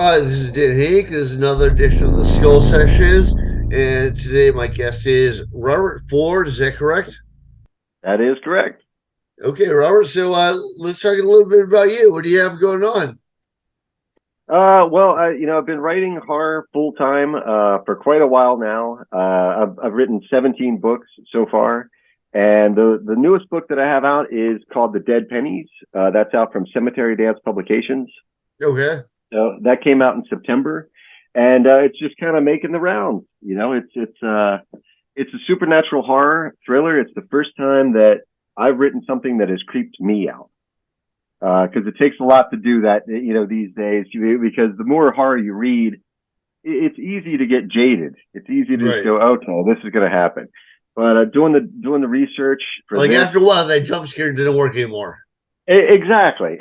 Hi, this is Henk. This is another edition of the Skill Sessions, and today my guest is Robert Ford. Is that correct? That is correct. Okay, Robert. So let's talk a little bit about you. What do you have going on? I've been writing horror full time for quite a while now. I've written 17 books so far, and the newest book that I have out is called The Dead Pennies. That's out from Cemetery Dance Publications. Okay, So that came out in September, and it's just kind of making the rounds. It's a supernatural horror thriller. It's the first time that I've written something that has creeped me out. Because it takes a lot to do that, these days. Because the more horror you read, it's easy to get jaded. It's easy to just right. go, "Okay, this is going to happen." But doing the research for Like this, after a while, that jump scare didn't work anymore. exactly.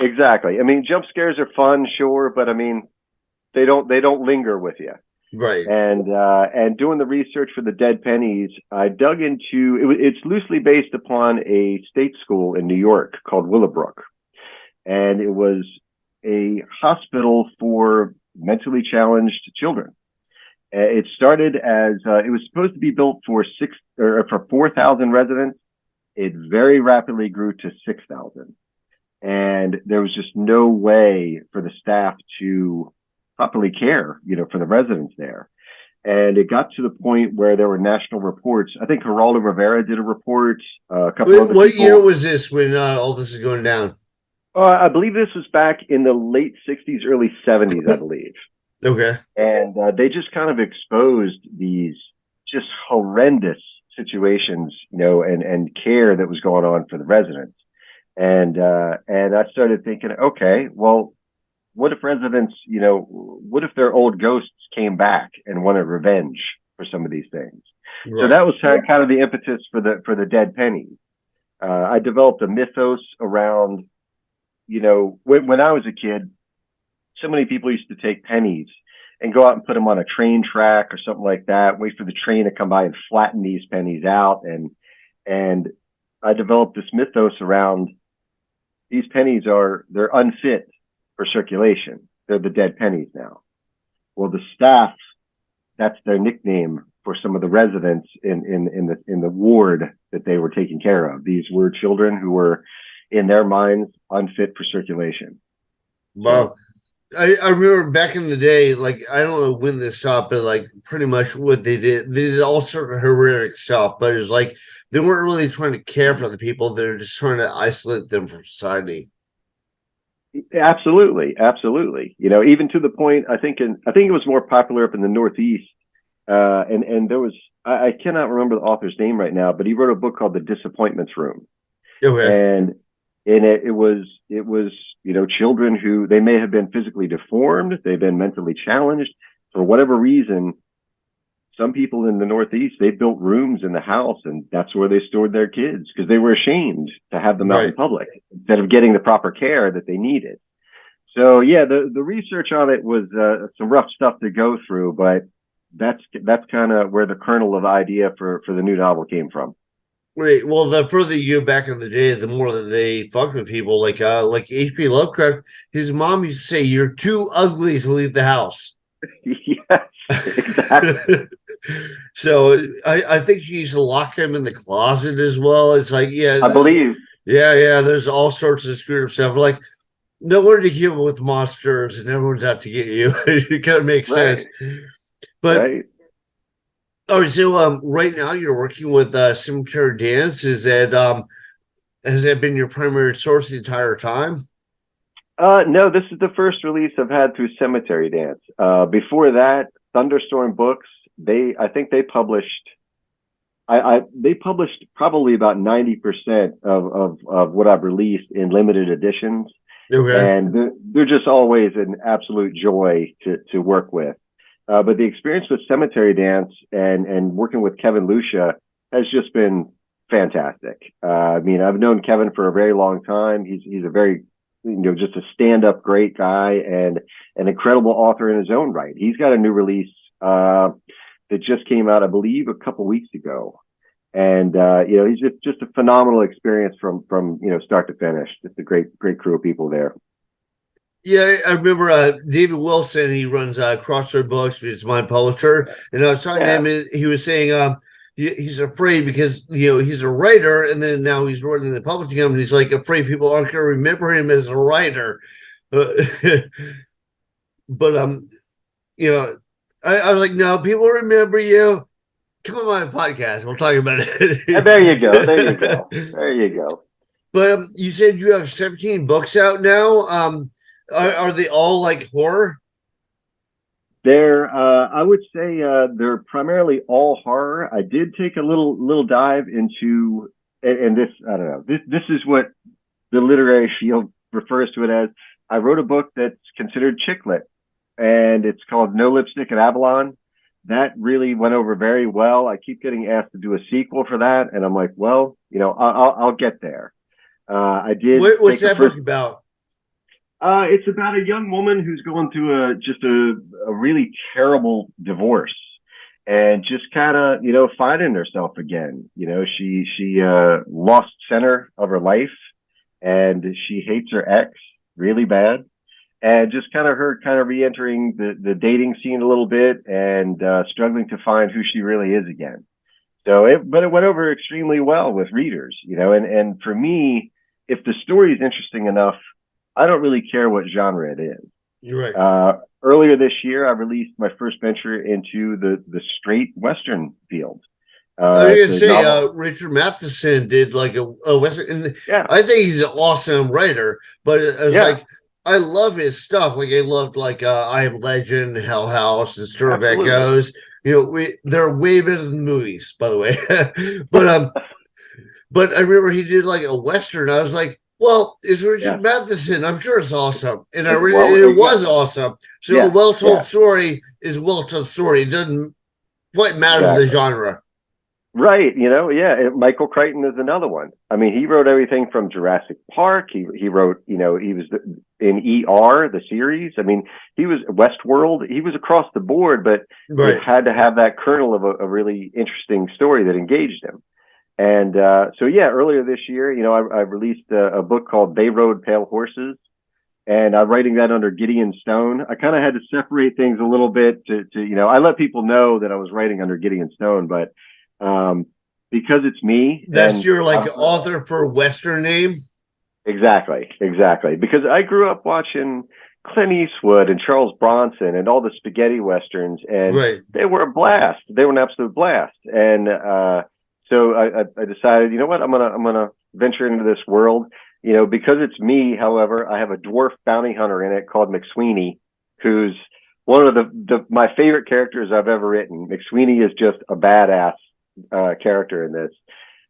I mean, jump scares are fun, sure, but I mean, they don't linger with you. Right. And doing the research for the Dead Pennies, I dug into it's loosely based upon a state school in New York called Willowbrook, and it was a hospital for mentally challenged children. It started as it was supposed to be built for 4,000 residents. It very rapidly grew to 6,000, and there was just no way for the staff to properly care, for the residents there. And it got to the point where there were national reports. I think Geraldo Rivera did a report. A couple other What year people. was this when all this is going down? I believe this was back in the late 60s, early 70s, I believe. Okay. And they just kind of exposed these just horrendous situations, and care that was going on for the residents. And I started thinking, okay, well, what if residents, what if their old ghosts came back and wanted revenge for some of these things? So Right. that was kind of the impetus for the Dead Penny. I developed a mythos around, when I was a kid, so many people used to take pennies and go out and put them on a train track or something like that, wait for the train to come by and flatten these pennies out. And I developed this mythos around these pennies they're unfit for circulation. They're the dead pennies now. Well, the staff, that's their nickname for some of the residents in the ward that they were taking care of. These were children who were, in their minds, unfit for circulation. Wow. So I remember back in the day, like I don't know when this stopped, but like pretty much what they did all sort of heroic stuff, but it's like they weren't really trying to care for the people, they're just trying to isolate them from society. absolutely. Even to the point, I think it was more popular up in the Northeast. And there was I cannot remember the author's name right now, but he wrote a book called The Disappointments Room, Okay. and it was children who they may have been physically deformed, they've been mentally challenged for whatever reason. Some people in the Northeast, they built rooms in the house, and that's where they stored their kids because they were ashamed to have them out in Right. public instead of getting the proper care that they needed. So yeah, the research on it was some rough stuff to go through, but that's kind of where the kernel of the idea for the new novel came from. Wait, well, the further you go back in the day, the more that they fuck with people. Like H.P. Lovecraft, his mom used to say, "You're too ugly to leave the house." Yes, exactly. So I think she used to lock him in the closet as well. It's like, yeah, I believe. yeah. There's all sorts of screwed up stuff. Like, no wonder to keep with monsters and everyone's out to get you. It kind of makes sense. Right, But right. all right, so right now you're working with Cemetery Dance. Is that has that been your primary source the entire time? No, this is the first release I've had through Cemetery Dance. Before that, Thunderstorm Books. I think they published. They published probably about 90% of what I've released in limited editions, Okay. and they're just always an absolute joy to work with. But the experience with Cemetery Dance and working with Kevin Lucia has just been fantastic. I mean, I've known Kevin for a very long time. He's a very just a stand-up great guy and an incredible author in his own right. He's got a new release that just came out, I believe, a couple weeks ago. And he's just a phenomenal experience from start to finish. Just a great crew of people there. Yeah, I remember David Wilson. He runs Crossroad Books. He's my publisher, and I was talking to Yeah, him, and he was saying he's afraid because he's a writer, and then now he's running the publishing company. He's like afraid people aren't going to remember him as a writer. Uh, but you know, I was like, no, people remember you. Come on my podcast. We'll talk about and there you go, there you go, it. there you go. But you said you have 17 books out now. Are they all like horror? They're, I would say, they're primarily all horror. I did take a little dive into, and this, I don't know, this is what the literary field refers to it as. I wrote a book that's considered chick lit, and it's called No Lipstick at Avalon. That really went over very well. I keep getting asked to do a sequel for that, and I'm like, well, I'll get there. I did What's take the that first. book about? It's about a young woman who's going through a really terrible divorce, and just kind of finding herself again. She lost center of her life, and she hates her ex really bad, and just kind of re-entering the dating scene a little bit, and struggling to find who she really is again. But it went over extremely well with readers, and for me, if the story is interesting enough, I don't really care what genre it is. You're right. Earlier this year, I released my first venture into the straight Western field. I was It's gonna a say, novel. Richard Matheson did like a western, and Yeah, I think he's an awesome writer. But I was yeah, like, I love his stuff. Like I loved like I Am Legend, Hell House, and Stir of absolutely. Echoes. They're way better than the movies, by the way. But I remember he did like a western. I was like, well, it's Yeah. Richard Matheson. I'm sure it's awesome, and Well, it was awesome. So a yeah, well told yeah, story is a well told story. It doesn't quite matter the exactly. genre. Right, yeah. Michael Crichton is another one. I mean, he wrote everything from Jurassic Park. He wrote, he was in ER, the series. I mean, he was Westworld. He was across the board, but it Right. had to have that kernel of a really interesting story that engaged him. And so, yeah, earlier this year, I released a book called They Rode Pale Horses, and I'm writing that under Gideon Stone. I kind of had to separate things a little bit I let people know that I was writing under Gideon Stone, but um, because it's me, That's then your like author for Western name. exactly. Because I grew up watching Clint Eastwood and Charles Bronson and all the spaghetti westerns, and Right. they were a blast. They were an absolute blast. And so I decided, you know what, I'm gonna venture into this world. Because it's me. However, I have a dwarf bounty hunter in it called McSweeney, who's one of my favorite characters I've ever written. McSweeney is just a badass character in this.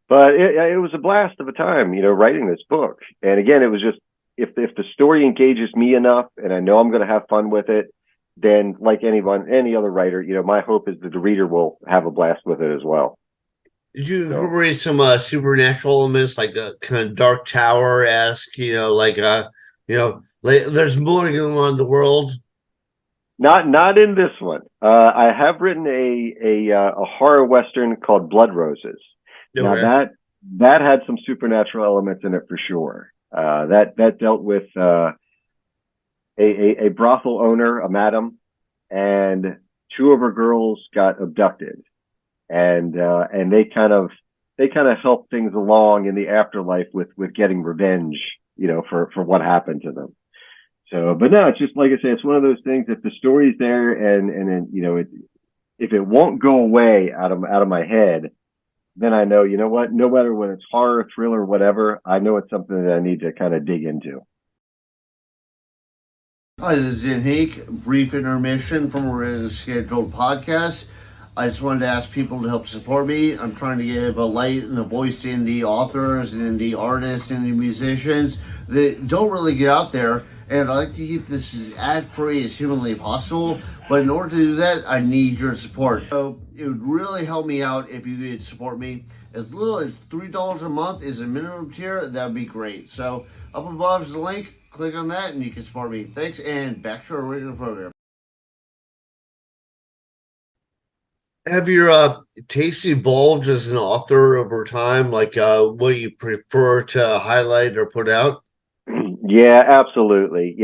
But it was a blast of a time, writing this book. And again, it was just if the story engages me enough, and I know I'm going to have fun with it, then like any other writer, my hope is that the reader will have a blast with it as well. Did you So incorporate some supernatural elements like a kind of Dark Tower esque? Like there's more going on in the world. not in this one. I have written a horror western called Blood Roses. Now Okay. that had some supernatural elements in it for sure. That dealt with a brothel owner, a madam, and two of her girls got abducted, and they kind of helped things along in the afterlife with getting revenge, for what happened to them. So, but no, it's just like I say, it's one of those things. If the story's there, and then if it won't go away out of my head, then I know, what, no matter when it's horror, thriller, whatever, I know it's something that I need to kind of dig into. Hi, this is Henk. Brief intermission from a scheduled podcast. I just wanted to ask people to help support me. I'm trying to give a light and a voice to indie authors and indie artists and indie musicians that don't really get out there. And I like to keep this as ad free as humanly possible. But in order to do that, I need your support. So it would really help me out if you could support me. As little as $3 a month is a minimum tier. That would be great. So up above is the link. Click on that and you can support me. Thanks, and back to our original program. Have your tastes evolved as an author over time? Like what you prefer to highlight or put out? Yeah, absolutely.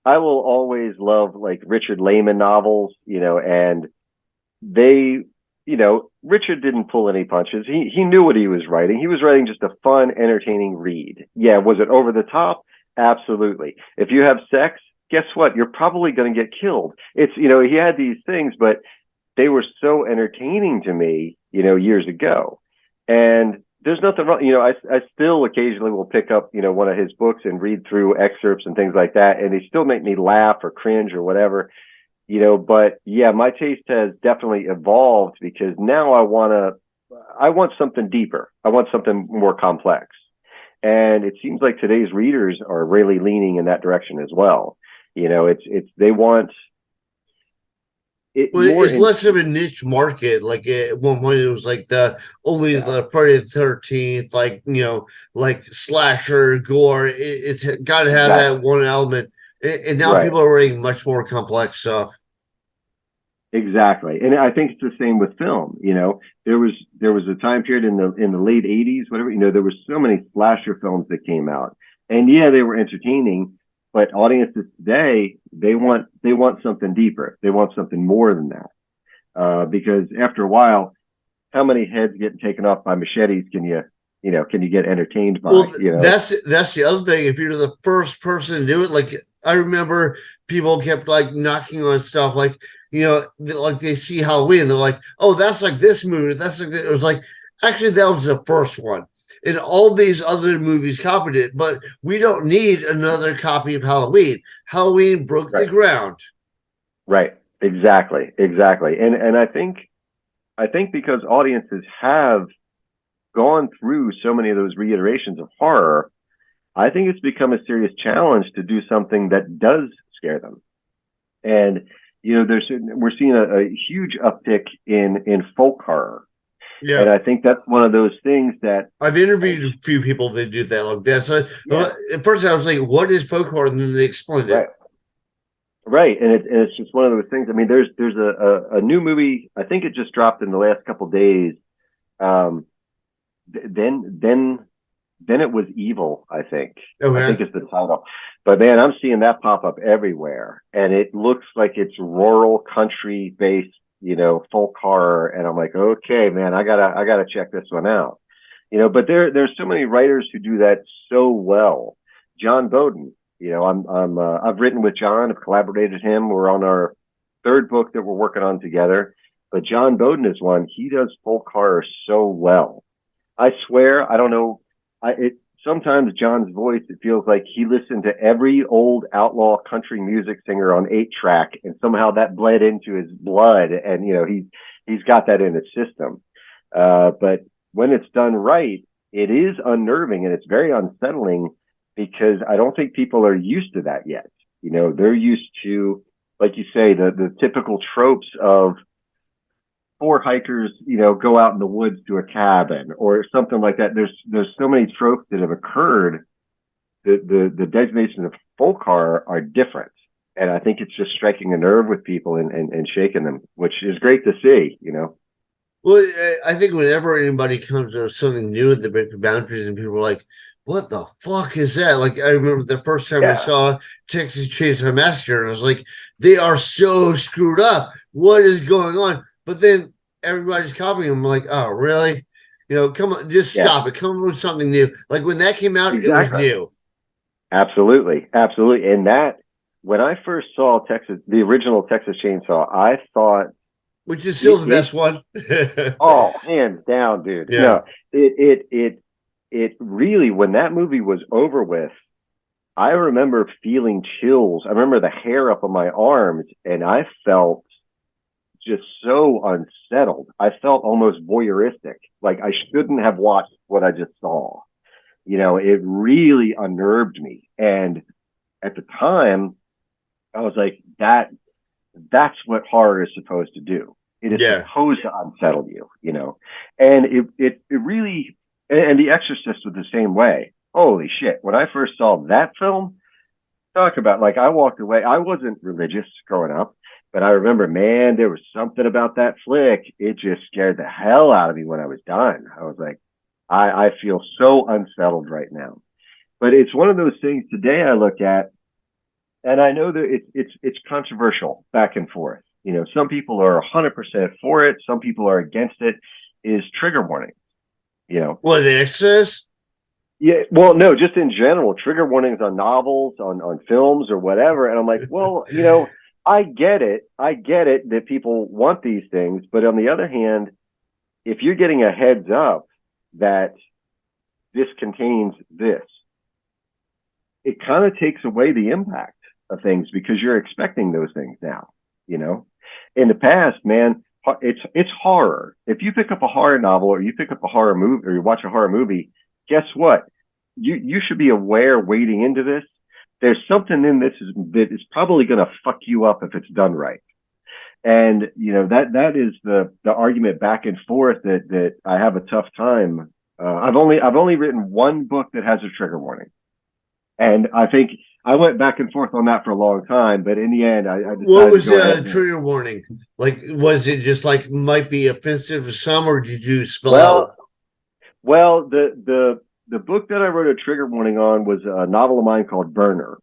I will always love like Richard Lehman novels, and they, Richard didn't pull any punches. He knew what he was writing. He was writing just a fun, entertaining read. Yeah, was it over the top? Absolutely. If you have sex, guess what? You're probably going to get killed. It's, he had these things, but they were so entertaining to me, years ago. And there's nothing wrong. I still occasionally will pick up, one of his books and read through excerpts and things like that. And they still make me laugh or cringe or whatever, but yeah, my taste has definitely evolved because now I want something deeper. I want something more complex. And it seems like today's readers are really leaning in that direction as well. They want it Well, more it's in. less of a niche market. Like at one point, it was like only Yeah, the Friday the 13th, like like slasher gore. It's got to have that exactly. one element, and now Right. people are writing much more complex stuff. Exactly. And I think it's the same with film. There was a time period in the late 80s, whatever, there was so many slasher films that came out. And yeah, they were entertaining, but audiences today, they want something deeper. They want something more than that. Because after a while, how many heads getting taken off by machetes can you get entertained by, Well, that's the other thing. If you're the first person to do it, like I remember people kept like knocking on stuff, like like they see Halloween, they're like, "Oh, that's like this movie." That's like it was like actually that was the first one, and all these other movies copied it. But we don't need another copy of Halloween. Halloween broke the right, ground. right. Exactly. Exactly. And I think because audiences have gone through so many of those reiterations of horror, I think it's become a serious challenge to do something that does scare them. And we're seeing a huge uptick in folk horror, and Yeah, I think that's one of those things that, I've interviewed a few people that do that like that. So yeah, at first I was like, "What is folk horror?" And then they explained it. right, right, and it's just one of those things. I mean, there's a new movie. I think it just dropped in the last couple of days. Um, then it was evil. I think Okay. is the title. But man, I'm seeing that pop up everywhere, and it looks like it's rural country based, folk horror. And I'm like, okay, man, I gotta check this one out. But there's so many writers who do that so well. John Bowden, I've written with John, I've collaborated with him. We're on our third book that we're working on together. But John Bowden is one. He does folk horror so well. I swear, I don't know. Sometimes John's voice, it feels like he listened to every old outlaw country music singer on 8-track, and somehow that bled into his blood, and he's got that in his system. But when it's done right, it is unnerving and it's very unsettling because I don't think people are used to that yet. They're used to, like you say, the typical tropes of four hikers, go out in the woods to a cabin or something like that. There's so many tropes that have occurred. The designation of folk horror are different, and I think it's just striking a nerve with people and shaking them, which is great to see. Well, I think whenever anybody comes to something new in the break the boundaries, and people are like, "What the fuck is that?" Like I remember the first time I Yeah, saw Texas Chainsaw Massacre, and I was like, "They are so screwed up. What is going on?" But then everybody's copying them. I'm like, "Oh, really? Come on, just yeah, stop it. Come up with something new." Like when that came out, it was exactly, new, absolutely, absolutely. And that when I first saw the original Texas Chainsaw, I thought which is still it the it best one. oh, hands down, dude. Yeah, No, it really, when that movie was over with, I remember feeling chills. I remember the hair up on my arms, and I felt just so unsettled. I felt almost voyeuristic, like I shouldn't have watched what I just saw. It really unnerved me. And at the time, I was like, that's what horror is supposed to do. It is yeah, supposed to unsettle you. And it really, and The Exorcist was the same way. Holy shit. When I first saw that film, talk about, like, I walked away. I wasn't religious growing up, but I remember, man, there was something about that flick. It just scared the hell out of me when I was done. I was like, I feel so unsettled right now. But it's one of those things today I look at and I know that it's controversial back and forth. You know, some people are 100% for it, some people are against it. Is trigger warning. You know, What the Exorcist? yeah. Well, no, just in general, trigger warnings on novels, on films, or whatever. And I'm like, well, you know, I get it. I get it that people want these things, but on the other hand, if you're getting a heads up that this contains this, it kind of takes away the impact of things because you're expecting those things now. You know, in the past, man, it's horror. If you pick up a horror novel or you pick up a horror movie or you watch a horror movie, guess what? You should be aware wading into this. There's something in this that is probably going to fuck you up if it's done right. And you know that is the argument back and forth that I have a tough time. I've only written one book that has a trigger warning, and I think I went back and forth on that for a long time. But in the end, I decided What was to go the ahead. trigger warning? Like, was it just like might be offensive to some, or did you spell out? Well, the book that I wrote a trigger warning on was a novel of mine called Burner,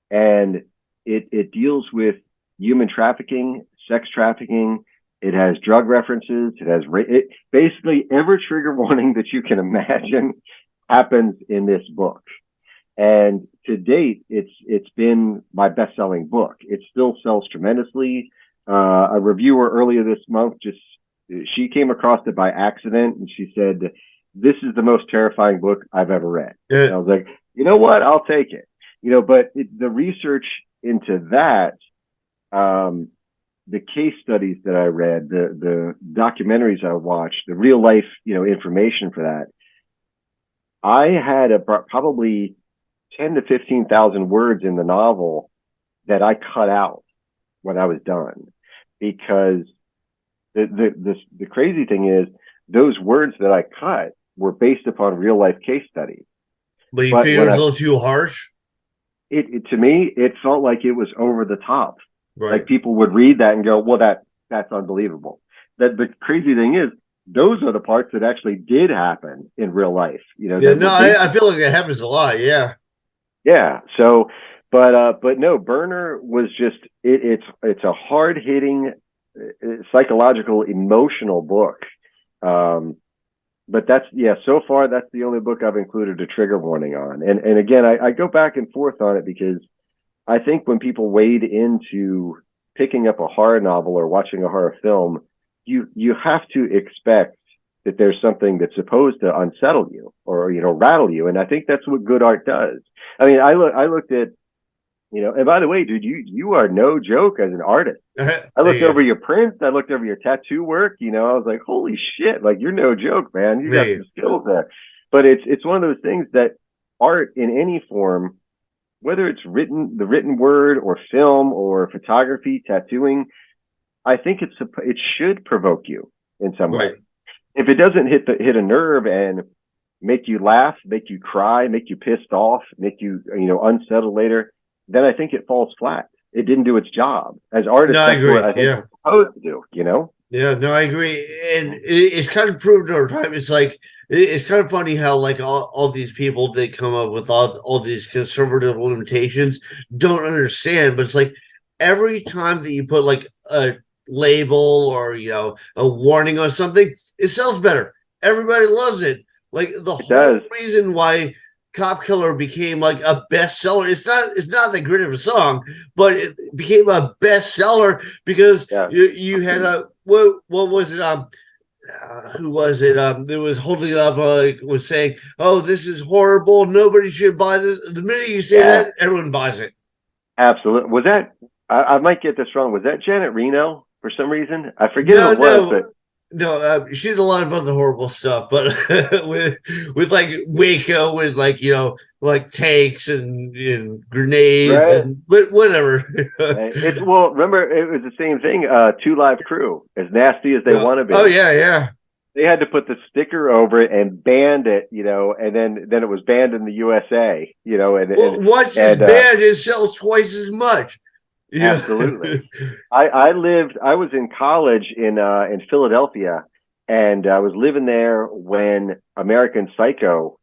and it deals with human trafficking, sex trafficking. It has drug references. It has basically every trigger warning that you can imagine happens in this book. And to date, it's been my best-selling book. It still sells tremendously. A reviewer earlier this month she came across it by accident, and she said, "This is the most terrifying book I've ever read." And I was like, you know what? I'll take it. You know, but the research into that, the case studies that I read, the documentaries I watched, the real life, you know, information for that, I had probably 10 to 15,000 words in the novel that I cut out when I was done, because the crazy thing is those words that I cut were based upon real life case studies. But you figured it was a little too harsh? To me, it felt like it was over the top. Right. Like people would read that and go, well, that's unbelievable. That the crazy thing is, those are the parts that actually did happen in real life. You know, yeah, no, I feel like that happens a lot. Yeah. Yeah. So, but no, Burner was just, it's a hard hitting, psychological, emotional book. But so far that's the only book I've included a trigger warning on. And again, I go back and forth on it because I think when people wade into picking up a horror novel or watching a horror film, you have to expect that there's something that's supposed to unsettle you or, you know, rattle you. And I think that's what good art does. I mean, I looked at, you know, and by the way, dude, you are no joke as an artist. I looked over your prints. I looked over your tattoo work. You know, I was like, holy shit, like you're no joke, man. You got some skills there. But it's one of those things that art in any form, whether it's the written word or film or photography, tattooing, I think it should provoke you in some way. If it doesn't hit a nerve and make you laugh, make you cry, make you pissed off, make you, you know, unsettled later, then I think it falls flat. It didn't do its job as artists. No, I agree. What I think it's supposed to do, you know? Yeah, no, I agree. And it's kind of proven over time. It's like, it's kind of funny how like all these people that come up with all these conservative limitations don't understand, but it's like every time that you put like a label or, you know, a warning on something, it sells better. Everybody loves it. Like the whole reason why Cop Killer became like a bestseller. It's not that great of a song, but it became a bestseller because you had a what was it? Who was it? That was holding it up, was saying, "Oh, this is horrible. Nobody should buy this." The minute you say that, everyone buys it. Absolutely. Was that? I might get this wrong. Was that Janet Reno for some reason? I forget who it was, but. No, she did a lot of other horrible stuff, but with like Waco, with like, you know, like tanks and grenades and whatever. Remember it was the same thing. 2 Live Crew, as nasty as they want to be. Oh yeah. They had to put the sticker over it and banned it, you know, and then it was banned in the USA, you know. And once it's banned, it sells twice as much. Yeah. Absolutely. I was in college in Philadelphia, and I was living there when American Psycho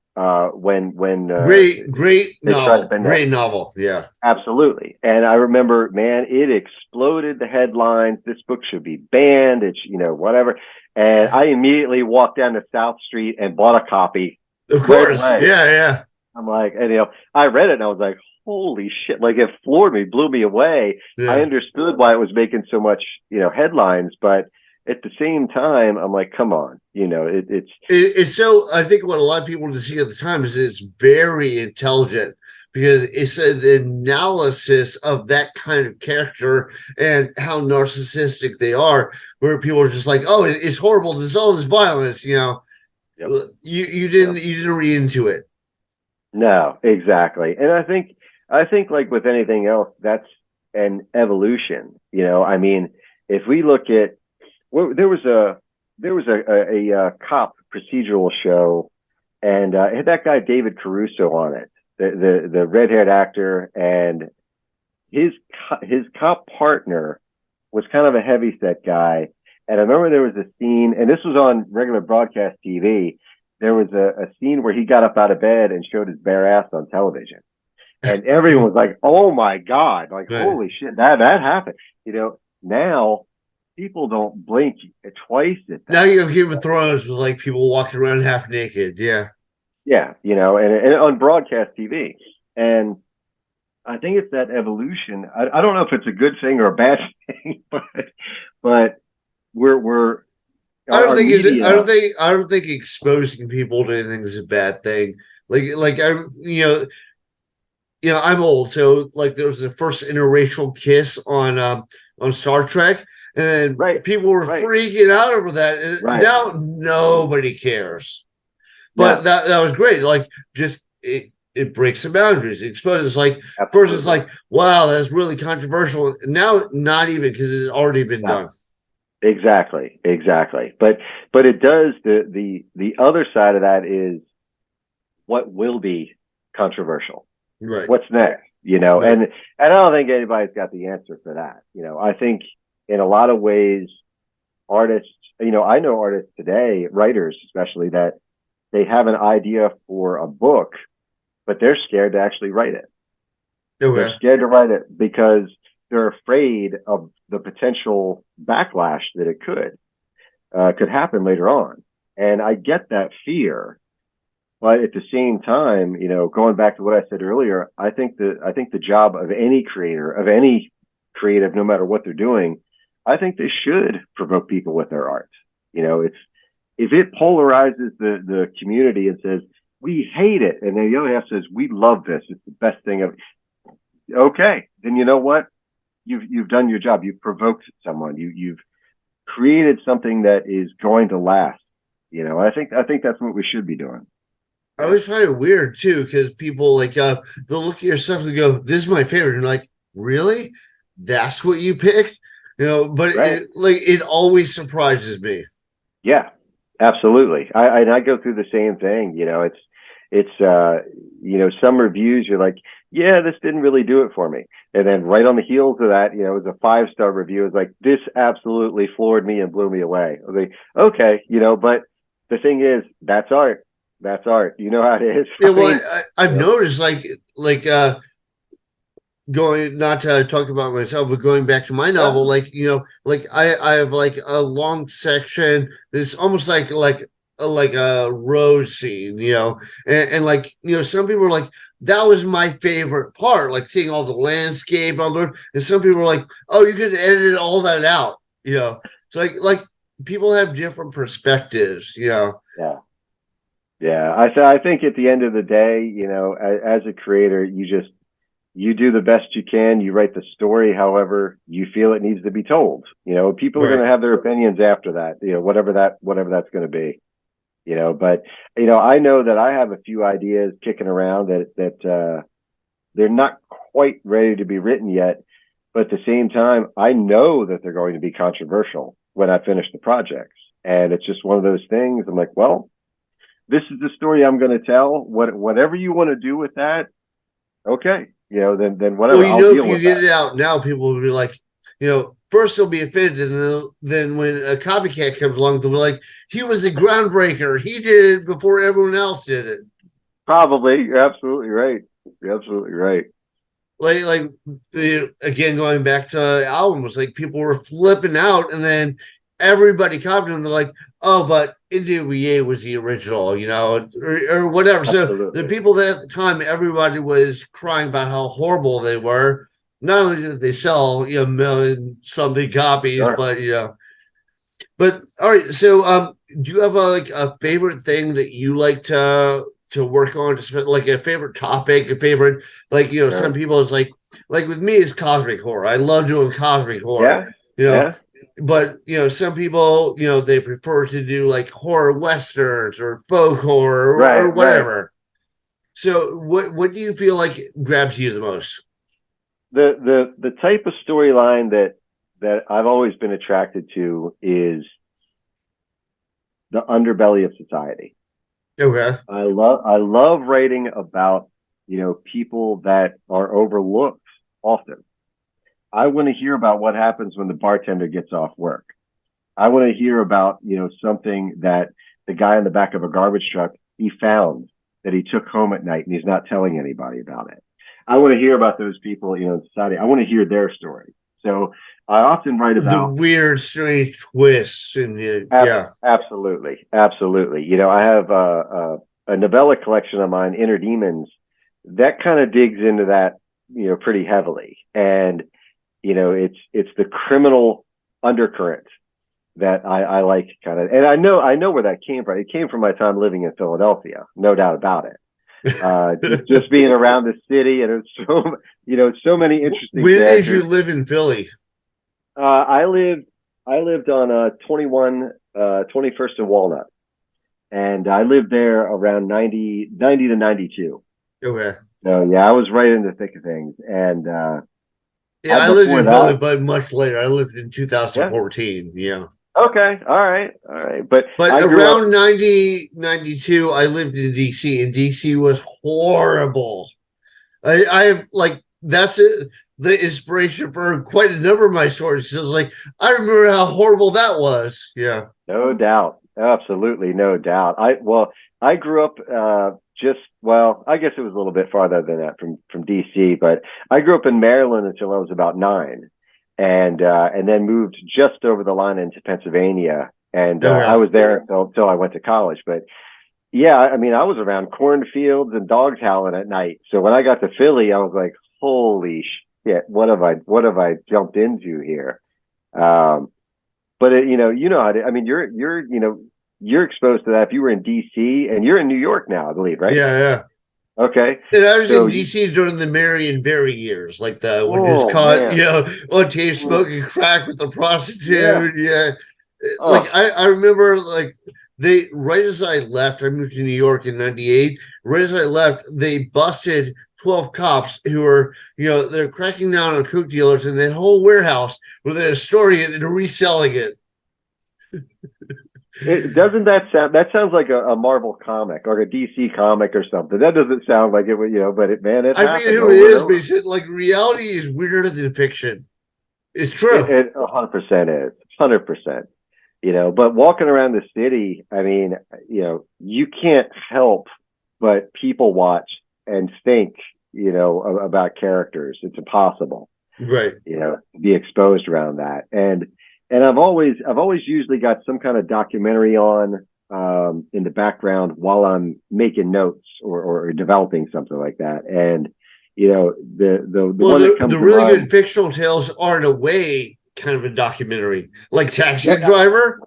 when Great they tried to novel. bend that. Great novel. Yeah. Absolutely. And I remember, man, it exploded the headlines. This book should be banned. It's, whatever. And I immediately walked down to South Street and bought a copy Of right course. away. Yeah. I'm like, and I read it and I was like, holy shit. Like, it floored me, blew me away. Yeah. I understood why it was making so much, headlines, but at the same time, I'm like, come on, It's so, I think what a lot of people didn't see at the time is it's very intelligent because it's an analysis of that kind of character and how narcissistic they are, where people are just like, oh, it's horrible. There's all this violence, Yep. You didn't read into it. No, exactly. And I think like with anything else, that's an evolution. I mean, if we look at, well, there was a cop procedural show, and it had that guy David Caruso on it, the red haired actor, and his cop partner was kind of a heavyset guy. And I remember there was a scene, and this was on regular broadcast TV. There was a scene where he got up out of bed and showed his bare ass on television, and everyone was like, "Oh my god! Like, Right. Holy shit, that happened!" Now people don't blink twice at that. Now you have Game of Thrones with like people walking around half naked. Yeah. Yeah, and on broadcast TV. And I think it's that evolution. I don't know if it's a good thing or a bad thing, but we're I don't our think media, I don't think exposing people to anything is a bad thing. Like I'm I'm old, so like there was the first interracial kiss on Star Trek, and then right, people were right, freaking out over that, and right. now nobody cares. But No, that was great. Like just it breaks the boundaries. It exposes like absolutely. first it's like, wow, that's really controversial. Now not even because it's already been done. Exactly. But it does the other side of that is what will be controversial. Right. What's next? Right. And I don't think anybody's got the answer for that. I think in a lot of ways, artists, I know artists today, writers especially, that they have an idea for a book, but they're scared to actually write it. Okay. They're scared to write it because they're afraid of the potential backlash that it could happen later on. And I get that fear, but at the same time, going back to what I said earlier, I think the job of any creator, of any creative, no matter what they're doing, I think they should provoke people with their art. If it polarizes the community and says we hate it, and then the other half says we love this, it's the best thing of. Okay, then you know what? You've done your job. You've provoked someone. You've created something that is going to last. I think that's what we should be doing. I always find it weird too, because people like they'll look at your stuff and go, "This is my favorite," and like, really? That's what you picked? But Right. it always surprises me. Yeah, absolutely. I go through the same thing. It's some reviews you're like, yeah, this didn't really do it for me, and then right on the heels of that, it was a 5-star review. It's like, this absolutely floored me and blew me away. I was like, okay, but the thing is, that's art. That's art. You know how it is. Yeah, well, I've noticed like going, not to talk about myself, but going back to my novel, like I have like a long section. It's almost like a road scene, and like some people are like, that was my favorite part, like seeing all the landscape on there, and some people are like, oh, you could edit all that out, so like people have different perspectives, Yeah. I think at the end of the day, as a creator, you do the best you can. You write the story however you feel it needs to be told. People are going to have their opinions after that, whatever that's going to be. But I know that I have a few ideas kicking around that they're not quite ready to be written yet. But at the same time, I know that they're going to be controversial when I finish the projects. And it's just one of those things. I'm like, well, this is the story I'm going to tell. Whatever you want to do with that, okay. Then whatever. Well, I'll deal if you with get that. it out now, people will be like, first they'll be offended, and then when a copycat comes along, they'll be like, he was a groundbreaker. He did it before everyone else did it. Probably. You're absolutely right. You're absolutely right. Again, going back to albums, like people were flipping out, and then everybody commented, and they're like, "Oh, but NWA was the original," or whatever. So the Absolutely. people that at the time, everybody was crying about how horrible they were. Not only did they sell, million something copies, Sure. but but all right. So, do you have a favorite thing that you like to work on? Just like a favorite topic, a favorite some Sure. people is like with me is cosmic horror. I love doing cosmic horror. Yeah. You know, Yeah. but some people they prefer to do like horror westerns or folk horror or Right. Right. whatever. So, what do you feel like grabs you the most? The type of storyline that I've always been attracted to is the underbelly of society. Okay. I love writing about people that are overlooked often. I want to hear about what happens when the bartender gets off work. I want to hear about something that the guy in the back of a garbage truck he found that he took home at night and he's not telling anybody about it. I want to hear about those people in society. I want to hear their story. So I often write The about weird, strange twists and yeah. absolutely, absolutely. I have a novella collection of mine, Inner Demons, that kind of digs into that, pretty heavily. And it's the criminal undercurrent that I like kind of, and I know where that came from. It came from my time living in Philadelphia, no doubt about it. Just being around the city, and it's so many interesting When did you characters. live in Philly? I lived on 21st and Walnut, and I lived there around 90 to 92. Okay. So yeah, I was right in the thick of things. And Yeah, I lived before in Philly, that, but much later. I lived in yeah, 2014. Yeah. okay, all right. But But I grew up. around 90 92, I lived in DC, and DC was horrible. I have that's it, the inspiration for quite a number of my stories. So it's like I remember how horrible that was. Yeah. No doubt. Absolutely, no doubt. I grew up just well, I guess it was a little bit farther than that from DC, but I grew up in Maryland until I was about 9, and then moved just over the line into Pennsylvania, and I Okay. was there until I went to college. But yeah, I mean, I was around cornfields and dogs howling at night. So when I got to Philly, I was like, holy shit, what have I jumped into here? Um, but how I mean, you're exposed to that if you were in DC, and you're in New York now, I believe, right? Yeah, yeah. Okay. And I was So in DC during the Marion Barry years, like the when he was oh caught, man. on tape Mm, smoking crack with the yeah. prostitute. Yeah. Like Oh, I remember they right as I left, I moved to New York in 98. Right as I left, they busted 12 cops who were, they're cracking down on coke dealers in that whole warehouse where they're storing it and reselling it. doesn't that sounds like a Marvel comic or a DC comic or something. That doesn't sound like it would, but it I forget happened who it over and is, but he over. said reality is weirder than fiction. It's true. It 100% is 100%. But walking around the city, I mean, you can't help but people watch and think, about characters. It's impossible, Right. to be exposed around that. And I've always usually got some kind of documentary on in the background while I'm making notes or developing something like that. And the Well, one that the comes to really mind. good fictional tales are in a way kind of a documentary, like Taxi Yeah, Driver.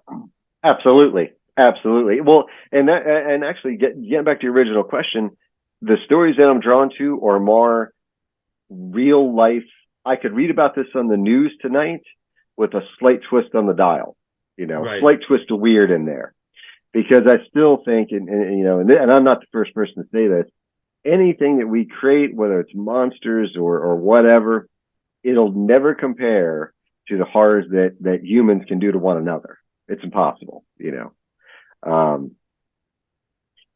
absolutely, absolutely. Well, and actually, getting back to your original question, the stories that I'm drawn to are more real life. I could read about this on the news tonight with a slight twist on the dial, Right. slight twist of weird in there, because I still think, and I'm not the first person to say this. Anything that we create, whether it's monsters or whatever, it'll never compare to the horrors that humans can do to one another. It's impossible. Um,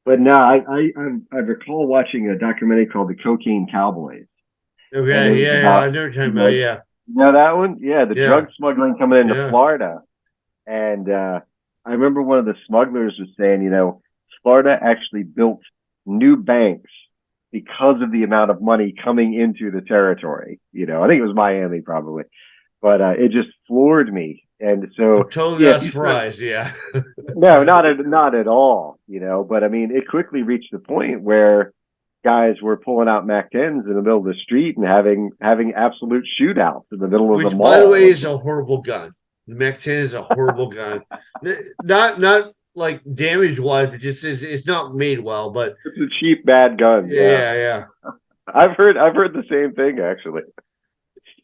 but no, I recall watching a documentary called The Cocaine Cowboys, and it Okay. was Yeah. Yeah. I about know what you're talking about. Yeah. that one, yeah, the Yeah. drug smuggling coming into Yeah. Florida, and I remember one of the smugglers was saying, Florida actually built new banks because of the amount of money coming into the territory. I think it was Miami probably, but it just floored me. And I'm so, totally yeah, if not you start, surprised. Yeah. no, not at all. But I mean, it quickly reached the point where guys were pulling out Mac 10s in the middle of the street and having absolute shootouts in the middle of the Which, by the way, mall. is a horrible gun. The Mac 10 is a horrible gun. Not like damage wise, but just it's not made well. But It's a cheap, bad gun. Yeah, yeah. I've heard the same thing actually.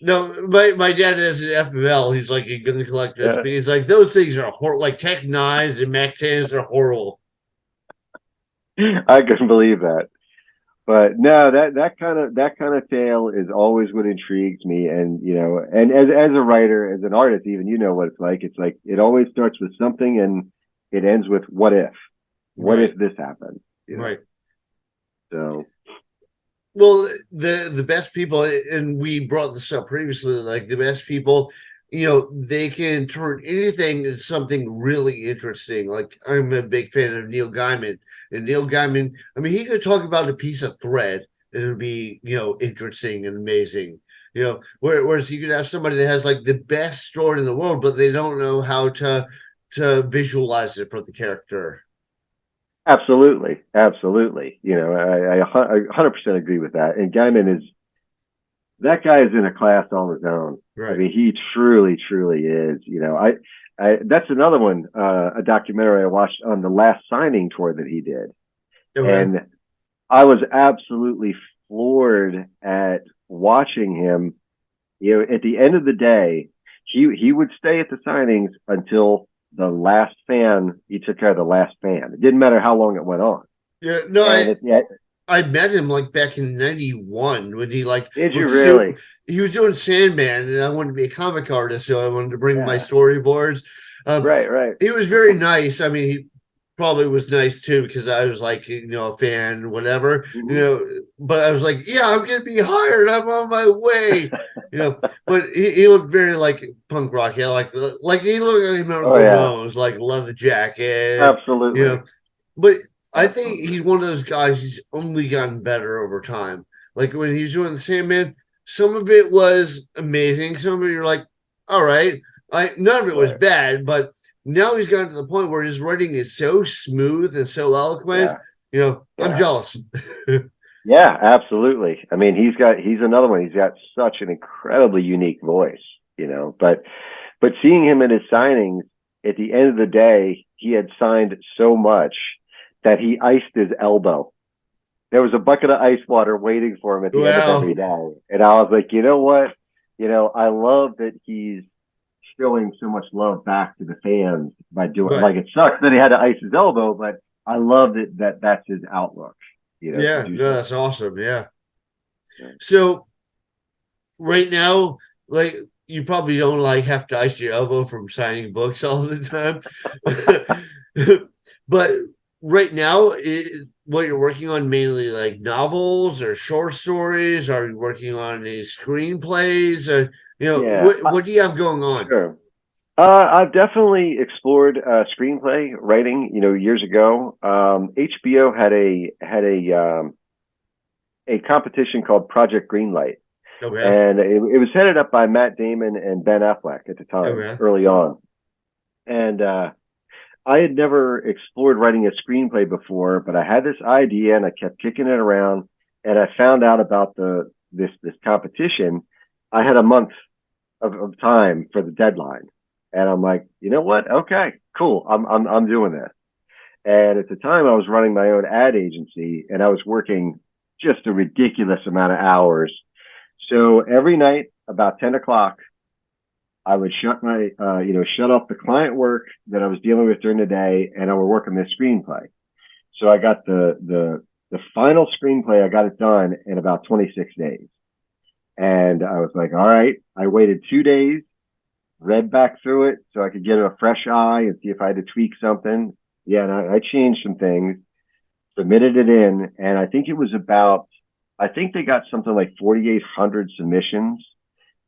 No, my dad has an FML. He's like a gun collector. Yeah, But he's like those things are horrible. Like Tech 9s and Mac 10s are horrible. I couldn't believe that. But no, that kind of tale is always what intrigues me. And and as a writer, as an artist, even what it's like. It's like it always starts with something and it ends with what if? What Right. if this happened? Right. So Well, the best people, and we brought this up previously, like the best people, they can turn anything into something really interesting. Like I'm a big fan of Neil Gaiman, and Neil Gaiman, I mean, he could talk about a piece of thread, and it would be, interesting and amazing. Whereas you could have somebody that has like the best story in the world, but they don't know how to visualize it for the character. absolutely, absolutely. I 100% agree with that. And Gaiman is that guy is in a class on his own. I Right. mean, he truly, truly is. That's another one, a documentary I watched on the last signing tour that he did, Okay. and I was absolutely floored at watching him. At the end of the day, he would stay at the signings until the last fan. He took care of the last fan. It didn't matter how long it went on. Yeah. No, And at the I met him like back in '91 when he like did you looked super. really? He was doing Sandman, and I wanted to be a comic artist, so I wanted to bring my Yeah. storyboards. Um, Right. Right. he was very nice. I mean, he probably was nice too because I was like, a fan, whatever, Hmm. But I was like, yeah, I'm gonna be hired. I'm on my way, But he looked very like punk rock. Yeah, like he looked like he remembered Oh the yeah. Ramones, like leather jacket, you Absolutely. know. But I think Absolutely. he's one of those guys. He's only gotten better over time. Like when he's doing the Sandman, some of it was amazing. Some of it you're like, all right. None of it was Right. bad, but now he's gotten to the point where his writing is so smooth and so eloquent. Yeah. I'm Yeah. jealous. Yeah, absolutely. I mean, he's another one. He's got such an incredibly unique voice. But seeing him at his signings, at the end of the day, he had signed so much that he iced his elbow. There was a bucket of ice water waiting for him at the end of every Well, day. And I was like, you know what? I love that he's showing so much love back to the fans by doing but like it sucks that he had to ice his elbow, but I love that's his outlook, to yeah, do no, something. that's awesome. Yeah. Yeah. So right now, like you probably don't like have to ice your elbow from signing books all the time. But right now, what you're working on mainly like novels or short stories? Are you working on any screenplays? Yeah, what do you have going on? sure. I've definitely explored screenplay writing, years ago. HBO had a competition called Project Greenlight, Okay. and it was headed up by Matt Damon and Ben Affleck at the time, Okay. early on. And I had never explored writing a screenplay before, but I had this idea and I kept kicking it around. And I found out about this competition. I had a month of time for the deadline, and I'm like, you know what? Okay, cool. I'm doing this. And at the time, I was running my own ad agency, and I was working just a ridiculous amount of hours. So every night about 10 o'clock, I would shut off the client work that I was dealing with during the day, and I would work on this screenplay. So I got the final screenplay. I got it done in about 26 days, and I was like, all right. I waited 2 days, read back through it so I could get a fresh eye and see if I had to tweak something. Yeah, and I changed some things, submitted it in, and I think they got something like 4,800 submissions,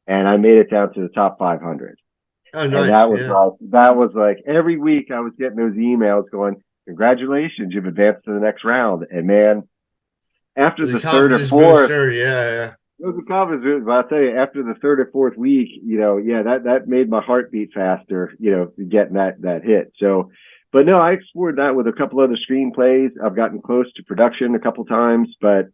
and I made it down to the top 500. Oh, And nice. Yeah. that was like every week I was getting those emails going, congratulations, you've advanced to the next round. And man, after The the third or confidence fourth, booster, yeah. it was a confidence boost, but I'll tell you, after the third or fourth week, yeah, that made my heart beat faster, getting that hit. So, but no, I explored that with a couple other screenplays. I've gotten close to production a couple times, but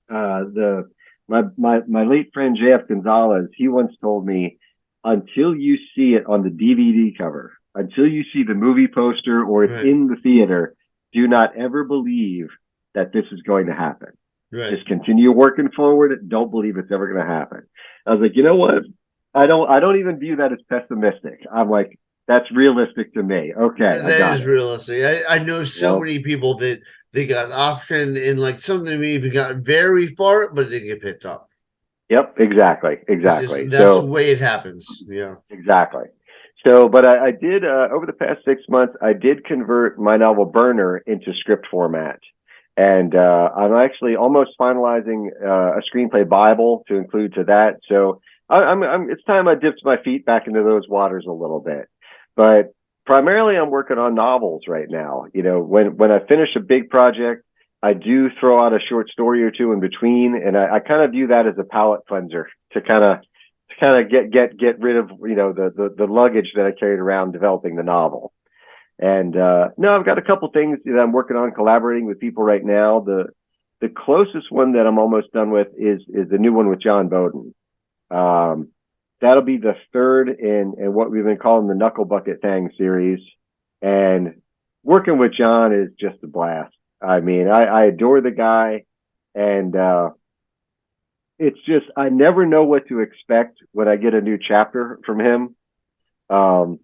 the my late friend JF Gonzalez, he once told me, until you see it on the DVD cover, until you see the movie poster or it's Right, in the theater, do not ever believe that this is going to happen. right. Just continue working forward. Don't believe it's ever going to happen. I was like, you know what? I don't even view that as pessimistic. I'm like, that's realistic to me. Okay, I That got is it. realistic. I know so Well, many people that they got optioned and like some of them even got very far, but they get picked up. yep, exactly, It's just exactly. that's the So way it happens. Yeah. exactly. So, but I did over the past 6 months, I did convert my novel Burner into script format, and I'm actually almost finalizing a screenplay Bible to include to that. So, it's time I dipped my feet back into those waters a little bit. But primarily, I'm working on novels right now. When I finish a big project, I do throw out a short story or two in between, and I kind of view that as a palate cleanser to kind of get rid of the luggage that I carried around developing the novel. And no, I've got a couple things that I'm working on, collaborating with people right now. The closest one that I'm almost done with is the new one with John Bowden. That'll be the third in what we've been calling the Knuckle Bucket Thang series. And working with John is just a blast. I mean, I adore the guy, and it's just I never know what to expect when I get a new chapter from him. Um,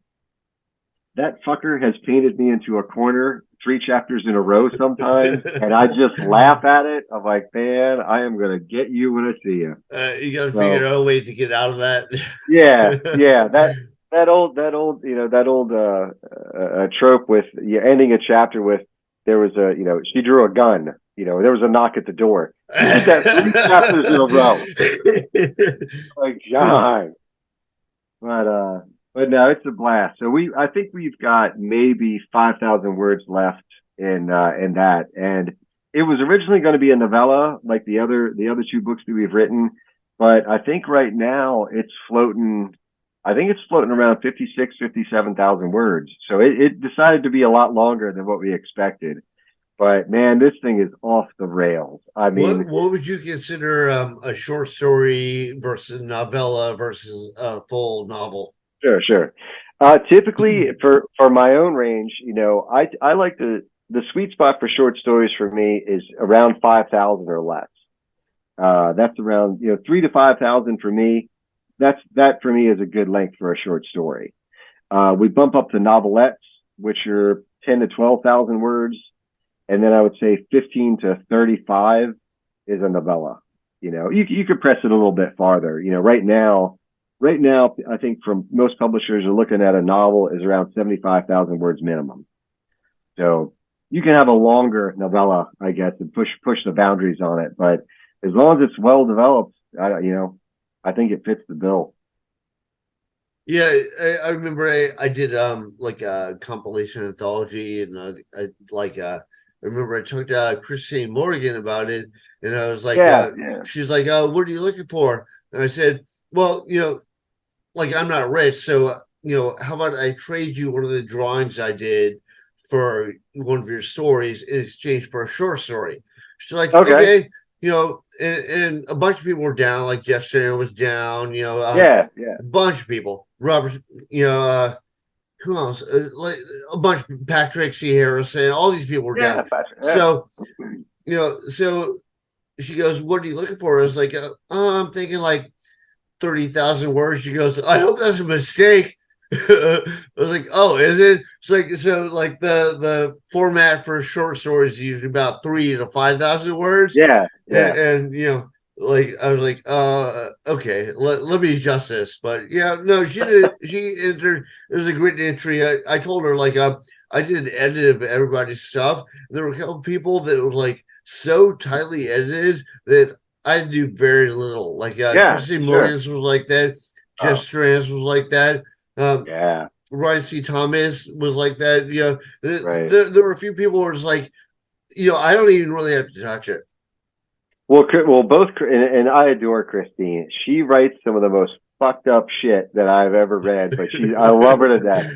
that fucker has painted me into a corner 3 chapters in a row sometimes, and I just laugh at it. I'm like, man, I am gonna get you when I see you. You got to figure So out a way to get out of that. yeah, that old trope with you ending a chapter with there was she drew a gun. There was a knock at the door. He did that 3 chapters in a row. Like John. But no, it's a blast. So I think we've got maybe 5,000 words left in that, and it was originally going to be a novella like the other 2 books that we've written, but I think right now it's floating. I think it's floating around 57,000 words. So it decided to be a lot longer than what we expected. But man, this thing is off the rails. I what mean, what would you consider a short story versus novella versus a full novel? sure. Typically, for my own range, I like the sweet spot for short stories for me is around 5,000 or less. That's around 3 to 5,000 for me. That for me is a good length for a short story. We bump up to novelettes, which are 10 to 12,000 words, and then I would say 15 to 35 is a novella. You could press it a little bit farther. Right now, I think from most publishers are looking at a novel is around 75,000 words minimum. So you can have a longer novella, I guess, and push the boundaries on it. But as long as it's well developed, I think it fits the bill. Yeah, I remember I did like a compilation anthology, and I remember I talked to Christine Morgan about it, and I was like, Yeah. she's like, what are you looking for? And I said, well, like I'm not rich, so how about I trade you one of the drawings I did for one of your stories in exchange for a short story? She's like, Okay. okay, and a bunch of people were down, like Jeff Sayer was down, Yeah. a bunch of people, Robert, who else? Like a bunch, Patrick C. Harrison, all these people were down. Yeah, Patrick. Yeah. So, so she goes, "What are you looking for?" I was like, I'm thinking like 30,000 words. She goes, I hope that's a mistake. I was like, oh, is it? It's like, so like the format for short stories is usually about 3 to 5,000 words. Yeah. And like I was like, okay, let me adjust this. But yeah, no, she entered, it was a great entry. I told her like I did an edit of everybody's stuff. There were a couple people that were like so tightly edited that I do very little. Like Yeah. Chrissy Sure. Morgan's was like that. Jeff Oh, Strands was like that. Um, yeah. Ryan C. Thomas was like that. You know, Right. there were a few people who were just like, you know, I don't even really have to touch it. Well, both, and I adore Christine. She writes some of the most fucked up shit that I've ever read, but I love her to death.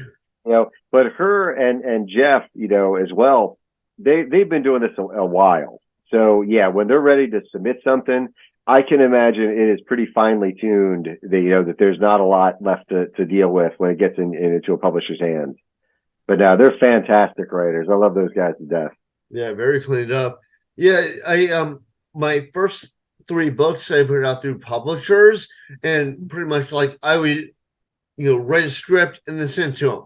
You know, but her and Jeff, you know, as well, they've been doing this a while. So yeah, when they're ready to submit something, I can imagine it is pretty finely tuned. That, you know, that there's not a lot left to deal with when it gets into a publisher's hands. But now they're fantastic writers. I love those guys to death. Yeah, very cleaned up. Yeah, I my first three books I put out through publishers, and pretty much like I would, you know, write a script and then send to them,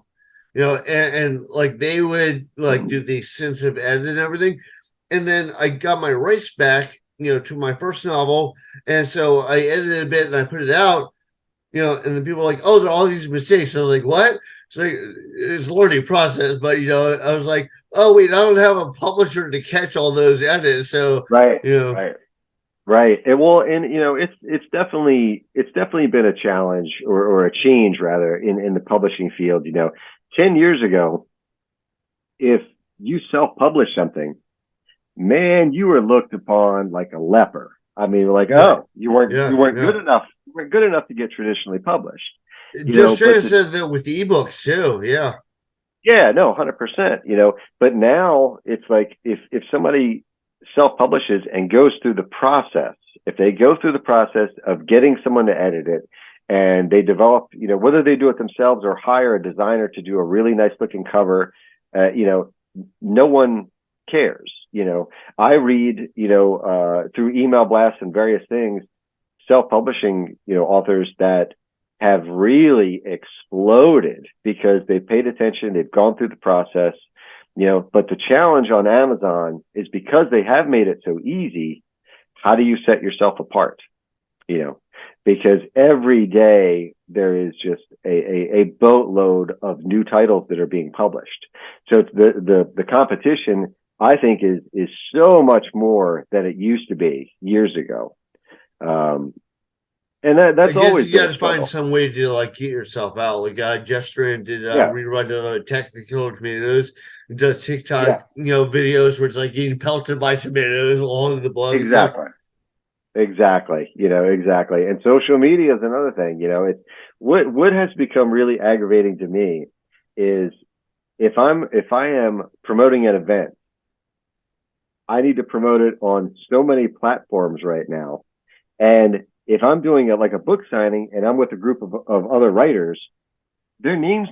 you know, and like they would like do the extensive edit and everything, and then I got my rights back, you know, to my first novel, and so I edited a bit and I put it out, you know, and then people were like, "Oh, there are all these mistakes." I was like, "What?" It's like it's a learning process, but you know, I was like, "Oh wait, I don't have a publisher to catch all those edits," so Right, you know, right. Right. And well, and you know, it's definitely been a challenge or a change rather in the publishing field. You know, 10 years ago, if you self-publish something, man, you were looked upon like a leper. I mean, like, right, oh, you yeah, weren't yeah. good enough. You weren't good enough to get traditionally published. You Just know, but Shannon said that with the ebooks too. Yeah, yeah, no, 100%, you know, but now it's like if somebody self-publishes and goes through the process, if they go through the process of getting someone to edit it and they develop, you know, whether they do it themselves or hire a designer to do a really nice looking cover, you know, no one cares, you know. I read, you know, through email blasts and various things, self-publishing, you know, authors that have really exploded because they've paid attention, they've gone through the process, you know. But the challenge on Amazon is because they have made it so easy, how do you set yourself apart? You know, because every day there is just a boatload of new titles that are being published. So it's the competition, I think, is so much more than it used to be years ago. Um, and I that's guess always you been got a to find struggle. some way to like get yourself out. Like Jeff Strand did Yeah, rerun of Technical Tomatoes. He does TikTok, yeah, you know, videos where it's like getting pelted by tomatoes along the book and stuff. exactly. Exactly. You know, exactly. And social media is another thing. You know, it's what has become really aggravating to me is if I am promoting an event, I need to promote it on so many platforms right now. And if I'm doing it like a book signing and I'm with a group of other writers, their names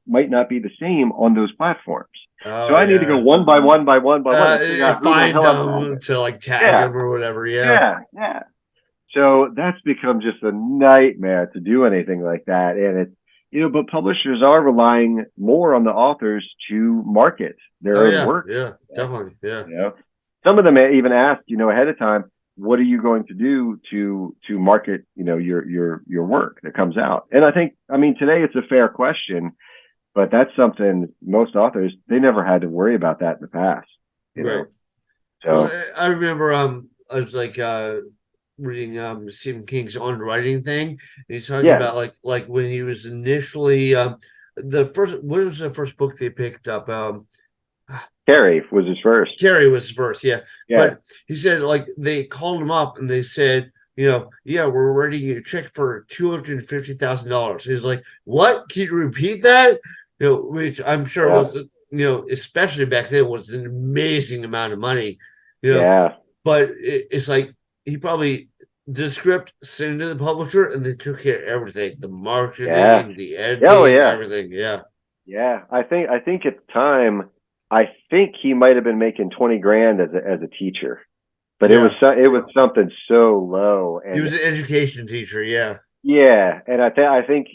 might not be the same on those platforms. So Oh I need to go yeah. one by one by one by one and figure out who the Find hell I'm adding. them to like tag Yeah, them or whatever. Yeah. yeah. So that's become just a nightmare to do anything like that. And it's, you know, but publishers are relying more on the authors to market Oh their own yeah. work. Yeah. Definitely. Yeah. You know, some of them even ask, you know, ahead of time, what are you going to do to market, you know, your work that comes out? And I think, I mean, today it's a fair question, but that's something most authors, they never had to worry about that in the past, you Right. know. Well, So I remember I was like reading Stephen King's on writing thing. And he's talking yeah, about like when he was initially the first what was the first book they picked up? Carrie was his first. Carrie was first, yeah. Yeah. But he said like they called him up and they said, you know, yeah, we're writing you a check for $250,000. He's like, what? Can you repeat that? You know, which I'm sure Yeah. was, you know, especially back then was an amazing amount of money, you know. Yeah. But it's like he probably the script sent to the publisher and they took care of everything, the Yeah. marketing, the Oh editing, yeah. everything. Yeah. Yeah. I think at the time, I think he might have been making 20 grand as a teacher, but Yeah. it was something so low. He And was an education teacher, yeah. yeah, and I think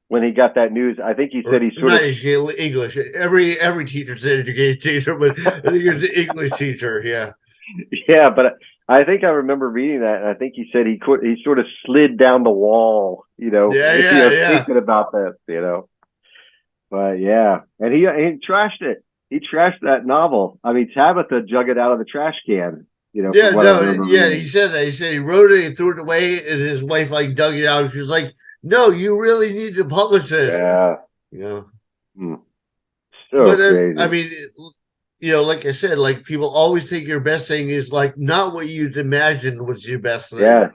when he got that news, I think he said Or he sort not of education, English. Every teacher's an education teacher, but I think he was an English teacher, yeah. yeah, but I think I remember reading that, and I think he said he sort of slid down the wall, Yeah, you yeah, know, yeah. thinking about this, you know. But yeah, and he trashed it. He trashed that novel. I mean, Tabitha dug it out of the trash can, you know, from Yeah, what I no, remember yeah, he reading. said that. He said he wrote it, he threw it away, and his wife like dug it out. She was like, no, you really need to publish this. Yeah. You know, Hmm. So but I crazy. mean, like I said, like people always think your best thing is like not what you'd imagined was your best thing. Yeah,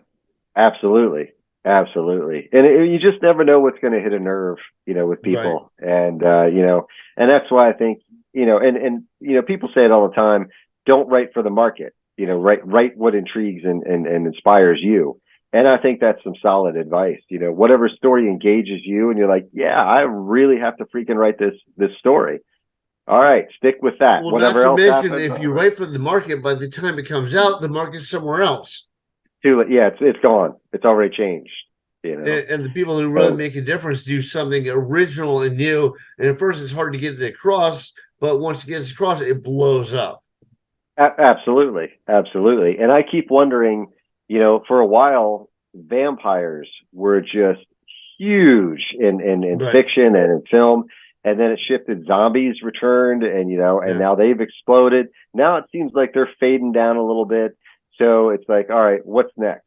absolutely. Absolutely. And you just never know what's going to hit a nerve, with Right. people. And, and that's why I think, people say it all the time, don't write for the market, write what intrigues and inspires you. And I think that's some solid advice, whatever story engages you and you're like, yeah, I really have to freaking write this story. All right, stick with that. Well, not Whatever to else mention, happens, if all you right. write for the market, by the time it comes out, the market's somewhere else. Yeah, it's gone. It's already changed, you know. And the people who really So make a difference do something original and new. And at first, it's hard to get it across, but once it gets across, it blows up. absolutely, absolutely. And I keep wondering, for a while, vampires were just huge in Right. fiction and in film. And then it shifted, zombies returned, and and Yeah. now they've exploded. Now it seems like they're fading down a little bit. So it's like, all right, what's next?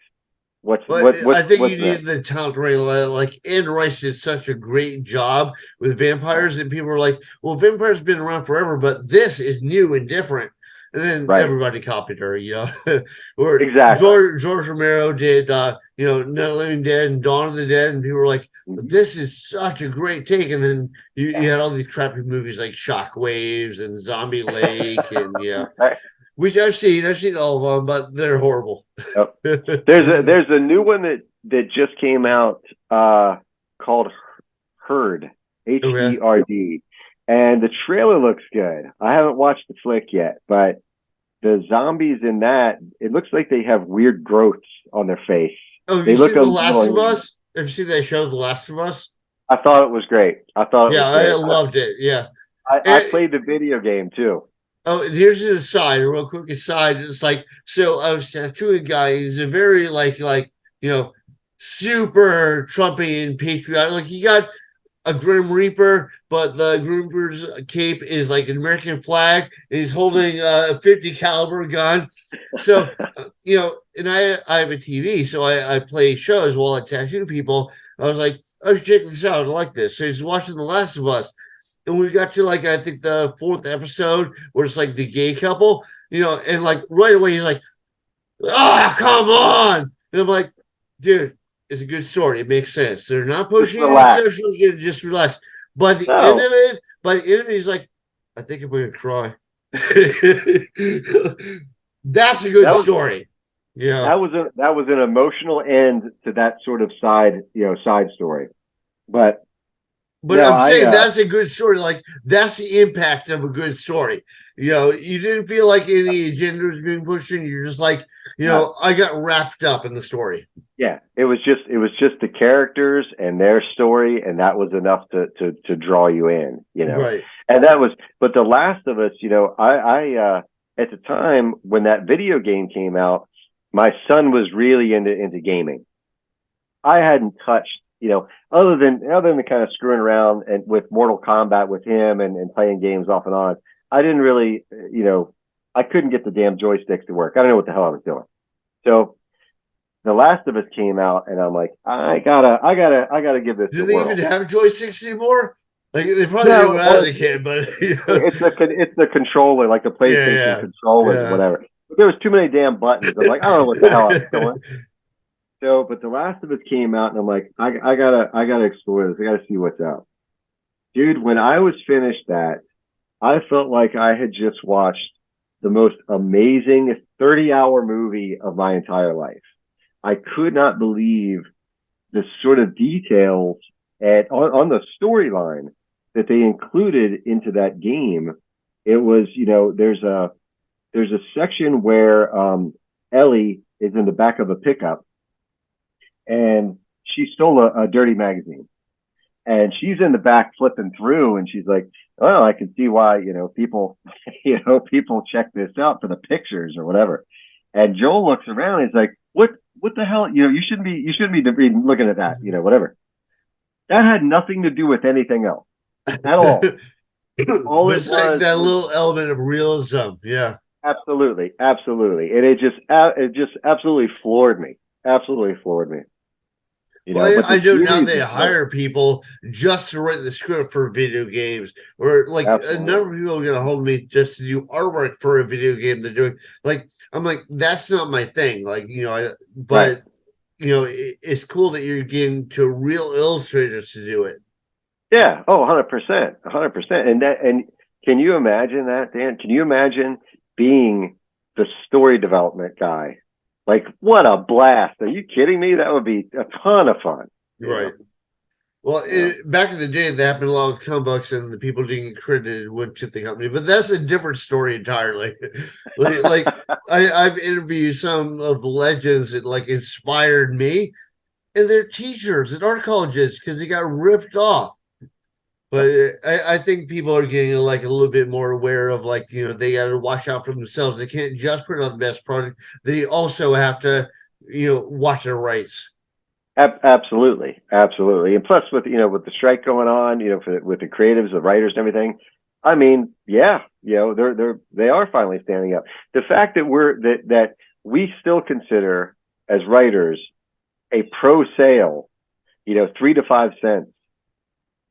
What's But I think you what's need next? the talent right. Like Anne Rice did such a great job with vampires, and people are like, "Well, vampires have been around forever, but this is new and different." And then Right. everybody copied her, or Exactly. George Romero did, Night of the Living Dead and Dawn of the Dead, and people were like, Mhm. "This is such a great take." And then you Yeah. had all these crappy movies like Shockwaves and Zombie Lake, and yeah, Right. which I've seen all of them, but they're horrible. Yep. There's a new one that just came out called Herd, Okay. Herd, and the trailer looks good. I haven't watched the flick yet, but the zombies in that, it looks like they have weird growths on their face. Oh, have They you look seen a The Last little of alien. Us? Have you seen that show, The Last of Us? I thought it was great. I thought it Yeah, was I great. loved it. Yeah. I And played the video game too. and here's an aside, a real quick aside. It's like, so I was to a guy, he's a very you know, super Trumpian patriot. Like he got a Grim Reaper, but the Grim Reaper's cape is like an American flag, and he's holding a 50 caliber gun. So and I have a TV, so I play shows while I tattoo people. I was like, oh, check this out, I like this. So he's watching The Last of Us, and we got to like I think the fourth episode where it's like the gay couple, and like right away he's like, ah, come on, and I'm like, dude, it's a good story. It makes sense. They're not Just pushing any relax. social shit. Just relax. By the end of No, it, he's like, I think I'm gonna cry. That's a good that was story. Yeah. that was an emotional end to that sort of side story. But But no, I'm I saying that's a good story. Like that's the impact of a good story. You didn't feel like any agenda was being pushed in. You're just like, no, I got wrapped up in the story. yeah, it was just the characters and their story, and that was enough to draw you in. Right. And that was, but The Last of Us, I at the time when that video game came out, my son was really into gaming. I hadn't touched, other than kind of screwing around and with Mortal Kombat with him and playing games off and on. I didn't really, I couldn't get the damn joysticks to work. I don't know what the hell I was doing. So The Last of Us came out, and I'm like, I gotta give this Do a they even whirl. have joysticks anymore? Like they probably did No, when I was a kid, but it's the controller, like the PlayStation yeah, controllers or yeah, whatever. But there was too many damn buttons. I'm like, I don't know what the hell I was doing. So, but The Last of Us came out, and I'm like, I gotta explore this. I gotta see what's out, dude. When I was finished that, I felt like I had just watched the most amazing 30-hour movie of my entire life. I could not believe the sort of details on the storyline that they included into that game. It was, there's a section where Ellie is in the back of a pickup and she stole a dirty magazine, and she's in the back flipping through, and she's like, well, I can see why, people people check this out for the pictures or whatever. And Joel looks around and he's like, what the hell, you shouldn't be looking at that, whatever. That had nothing to do with anything else at all. All but it it's like was that was little element of realism. Yeah. absolutely, and it just absolutely floored me. Absolutely floored me. You know, Well, but I the know now series they is better. hire people just to write the script for video games, or like a Absolutely. number of people are gonna hold me just to do artwork for a video game they're doing. Like, I'm like, that's not my thing. Like, Right. but it's cool that you're getting to real illustrators to do it. Yeah. Oh, 100%. 100%. And can you imagine that, Dan? Can you imagine being the story development guy? Like, what a blast. Are you kidding me? That would be a ton of fun. You know? Right. Well, Yeah. back in the day, that happened a lot with comic books, and the people didn't get credited went to the company. But that's a different story entirely. like I've interviewed some of the legends that like inspired me, and they're teachers at art colleges because they got ripped off. But I think people are getting like a little bit more aware of like they got to watch out for themselves. They can't just put out the best product. They also have to watch their rights. Absolutely, absolutely, and plus with the strike going on, with the creatives, the writers, and everything. I mean, yeah, they are finally standing up. The fact that that we still consider as writers a pro sale, 3 to 5 cents.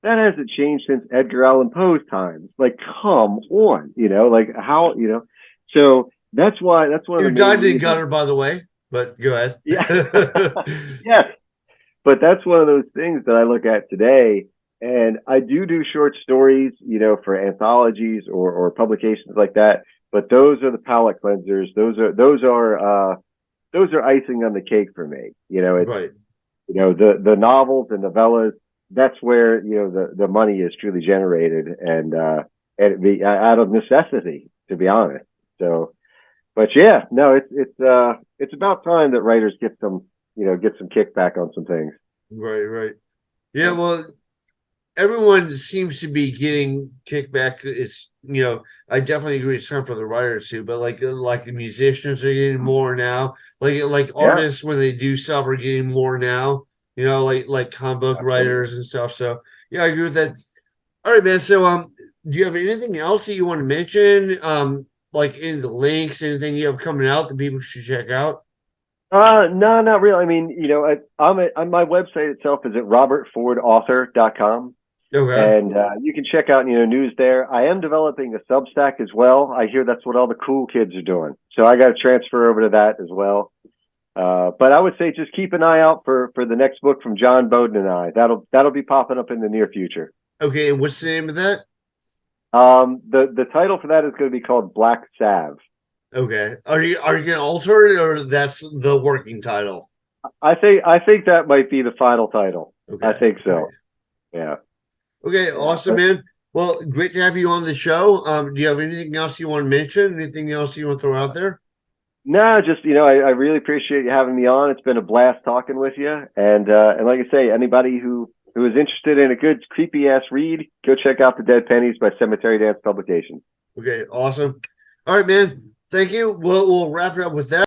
That hasn't changed since Edgar Allan Poe's times. Like, come on, like how. So that's one of You the main died in reasons. gutter, by the way. But go Yeah, ahead. yes, but that's one of those things that I look at today. And I do short stories, for anthologies or publications like that. But those are the palate cleansers. Those are icing on the cake for me. It's Right. the novels and novellas. That's where the money is truly generated, and out of necessity, to be honest. So, but yeah, no, it's about time that writers get some kickback on some things. Right. Right. Yeah. Well, everyone seems to be getting kickback. It's I definitely agree it's time for the writers too, but like the musicians are getting more now. Like Yeah, artists when they do stuff are getting more now. Like comic book absolutely. writers and stuff. So yeah, I agree with that. All right, man. So do you have anything else that you want to mention? Like in the links, anything you have coming out that people should check out? No, not really. I mean, on my website itself is at robertfordauthor.com. Okay. And you can check out news there. I am developing a Substack as well. I hear that's what all the cool kids are doing, so I got to transfer over to that as well. But I would say just keep an eye out for the next book from John Bowden and I. That'll be popping up in the near future. Okay. And what's the name of that? The title for that is going to be called Black Salve. Okay. Are you gonna alter it or that's the working title? I think that might be the final title. I Okay. think Great. so. Yeah, Okay, yeah. awesome, man. Well, great to have you on the show. Do you have anything else you want to mention? Anything else you want to throw out there? No, just I really appreciate you having me on. It's been a blast talking with you, and like I say, anybody who is interested in a good creepy ass read, go check out The Dead Pennies by Cemetery Dance Publications. Okay, awesome. All right, man. Thank you. We'll wrap it up with that.